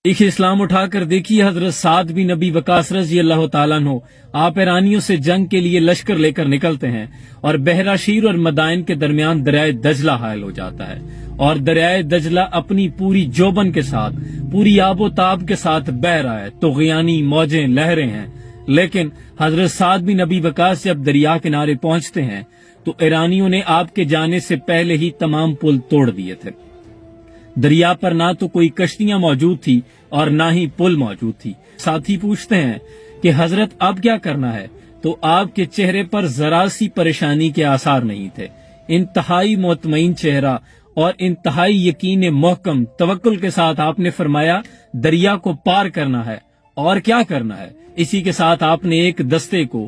دیکھیے اسلام اٹھا کر دیکھیے حضرت سعد بن نبی وقاص رضی اللہ تعالیٰ عنہ آپ ایرانیوں سے جنگ کے لیے لشکر لے کر نکلتے ہیں اور بحیرہ شیر اور مدائن کے درمیان دریائے دجلہ حائل ہو جاتا ہے، اور دریائے دجلہ اپنی پوری جوبن کے ساتھ، پوری آب و تاب کے ساتھ بہ رہا ہے، طغیانی موجیں لہریں ہیں۔ لیکن حضرت سعد بن نبی وقاص جب دریا کنارے پہنچتے ہیں تو ایرانیوں نے آپ کے جانے سے پہلے ہی تمام پل توڑ دیے تھے۔ دریا پر نہ تو کوئی کشتیاں موجود تھی اور نہ ہی پل موجود تھی۔ ساتھی پوچھتے ہیں کہ حضرت اب کیا کرنا ہے؟ تو آپ کے چہرے پر ذرا سی پریشانی کے آثار نہیں تھے، انتہائی مطمئن چہرہ اور انتہائی یقین محکم توکل کے ساتھ آپ نے فرمایا دریا کو پار کرنا ہے اور کیا کرنا ہے۔ اسی کے ساتھ آپ نے ایک دستے کو،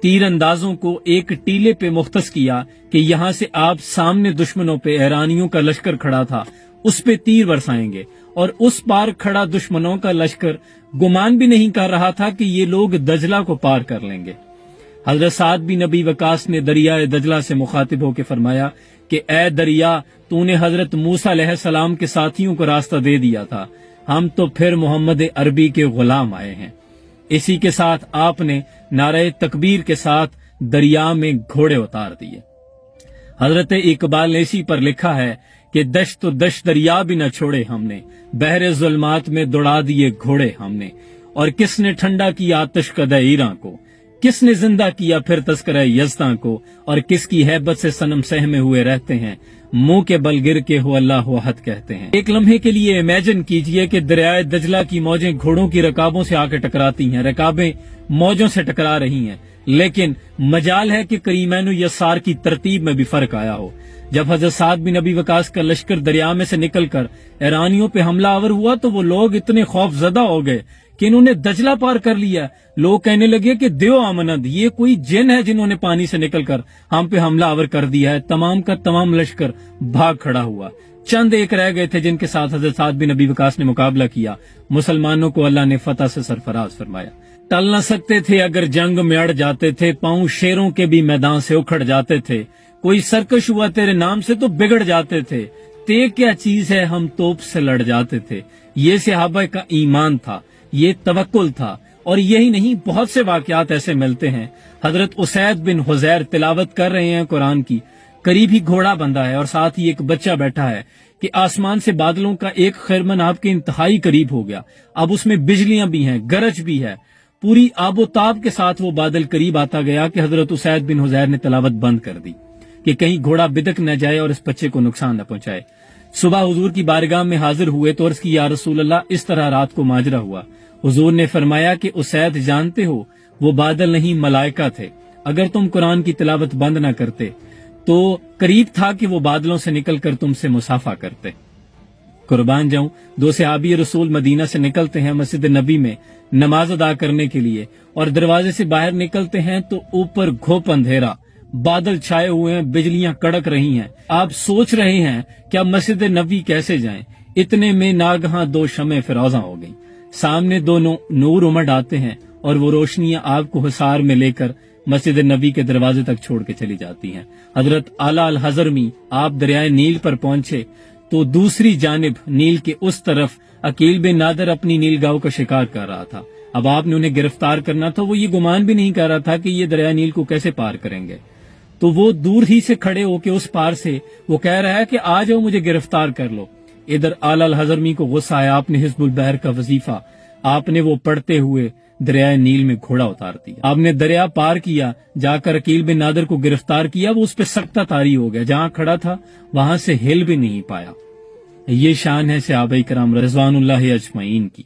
تیر اندازوں کو ایک ٹیلے پہ مختص کیا کہ یہاں سے آپ سامنے دشمنوں پہ، ایرانیوں کا لشکر کھڑا تھا، اس پہ تیر برسائیں گے، اور اس پار کھڑا دشمنوں کا لشکر گمان بھی نہیں کر رہا تھا کہ یہ لوگ دجلہ کو پار کر لیں گے۔ حضرت سعد بن نبی وقاص نے دریائے دجلہ سے مخاطب ہو کے فرمایا کہ اے دریا، تو نے حضرت موسیٰ علیہ السلام کے ساتھیوں کو راستہ دے دیا تھا، ہم تو پھر محمد عربی کے غلام آئے ہیں۔ اسی کے ساتھ آپ نے نعرہ تکبیر کے ساتھ دریا میں گھوڑے اتار دیے۔ حضرت اقبال نے اسی پر لکھا ہے کہ دشت و دشت دریا بھی نہ چھوڑے ہم نے، بحر ظلمات میں دوڑا دیے گھوڑے ہم نے، اور کس نے ٹھنڈا کیا آتش قدح ایراں کو، کس نے زندہ کیا پھر تذکرہ یزداں کو، اور کس کی ہیبت سے صنم سہمے ہوئے رہتے ہیں، منہ کے بل گر کے ہو اللہ احد کہتے ہیں۔ ایک لمحے کے لیے امیجن کیجئے کہ دریائے دجلہ کی موجیں گھوڑوں کی رکابوں سے آ کے ٹکراتی ہیں، رکابیں موجوں سے ٹکرا رہی ہیں، لیکن مجال ہے کہ کریمین و یسار کی ترتیب میں بھی فرق آیا ہو۔ جب حضرت سعد بن نبی وقاص کا لشکر دریا میں سے نکل کر ایرانیوں پہ حملہ آور ہوا تو وہ لوگ اتنے خوف زدہ ہو گئے کہ انہوں نے دجلہ پار کر لیا۔ لوگ کہنے لگے کہ دیو آمند، یہ کوئی جن ہے جنہوں نے پانی سے نکل کر ہم پہ حملہ آور کر دیا ہے۔ تمام کا تمام لشکر بھاگ کھڑا ہوا، چند ایک رہ گئے تھے جن کے ساتھ حضرت سعد بن نبی وقاص نے مقابلہ کیا۔ مسلمانوں کو اللہ نے فتح سے سرفراز فرمایا۔ ٹل نہ سکتے تھے اگر جنگ میں اڑ جاتے تھے، پاؤں شیروں کے بھی میدان سے اکھڑ جاتے تھے، کوئی سرکش ہوا تیرے نام سے تو بگڑ جاتے تھے، تے کیا چیز ہے ہم توپ سے لڑ جاتے تھے۔ یہ صحابہ کا ایمان تھا، یہ توکل تھا، اور یہی نہیں بہت سے واقعات ایسے ملتے ہیں۔ حضرت اسید بن حضیر تلاوت کر رہے ہیں قرآن کی، قریب ہی گھوڑا بندھا ہے اور ساتھ ہی ایک بچہ بیٹھا ہے کہ آسمان سے بادلوں کا ایک خرمن آپ کے انتہائی قریب ہو گیا، اب اس میں بجلیاں بھی ہیں، گرج بھی ہے، پوری آب و تاب کے ساتھ وہ بادل قریب آتا گیا کہ حضرت اسید بن حضیر نے تلاوت بند کر دی کہ کہیں گھوڑا بدک نہ جائے اور اس بچے کو نقصان نہ پہنچائے۔ صبح حضور کی بارگاہ میں حاضر ہوئے تو عرض کی یا رسول اللہ اس طرح رات کو ماجرا ہوا۔ حضور نے فرمایا کہ اسید جانتے ہو وہ بادل نہیں ملائکہ تھے، اگر تم قرآن کی تلاوت بند نہ کرتے تو قریب تھا کہ وہ بادلوں سے نکل کر تم سے مصافحہ کرتے۔ قربان جاؤں، دو صحابی رسول مدینہ سے نکلتے ہیں مسجد نبی میں نماز ادا کرنے کے لیے، اور دروازے سے باہر نکلتے ہیں تو اوپر گھوپ اندھیرا، بادل چھائے ہوئے ہیں، بجلیاں کڑک رہی ہیں۔ آپ سوچ رہے ہیں کہ اب مسجد نبی کیسے جائیں، اتنے میں ناگہاں دو شمع فروزاں ہو گئیں، سامنے دونوں نور امڈ آتے ہیں اور وہ روشنیاں آپ کو حصار میں لے کر مسجد نبی کے دروازے تک چھوڑ کے چلی جاتی ہیں۔ حضرت اعلیٰ الحضرمی آپ دریائے نیل پر پہنچے تو دوسری جانب نیل کے اس طرف عقیل بن نادر اپنی نیل گاؤں کا شکار کر رہا تھا۔ اب آپ نے انہیں گرفتار کرنا تھا، وہ یہ گمان بھی نہیں کر رہا تھا کہ یہ دریائے نیل کو کیسے پار کریں گے، تو وہ دور ہی سے کھڑے ہو کے اس پار سے وہ کہہ رہا ہے کہ آ جاؤ مجھے گرفتار کر لو۔ ادھر اعلیٰ الحضرمی کو غصہ آیا، آپ نے حزب البحر کا وظیفہ آپ نے وہ پڑھتے ہوئے دریائے نیل میں گھوڑا اتار دیا۔ آپ نے دریا پار کیا، جا کر عقیل بن نادر کو گرفتار کیا، وہ اس پہ سختہ طاری ہو گیا، جہاں کھڑا تھا وہاں سے ہل بھی نہیں پایا۔ یہ شان ہے صحابہ کرام رضوان اللہ اجمعین کی۔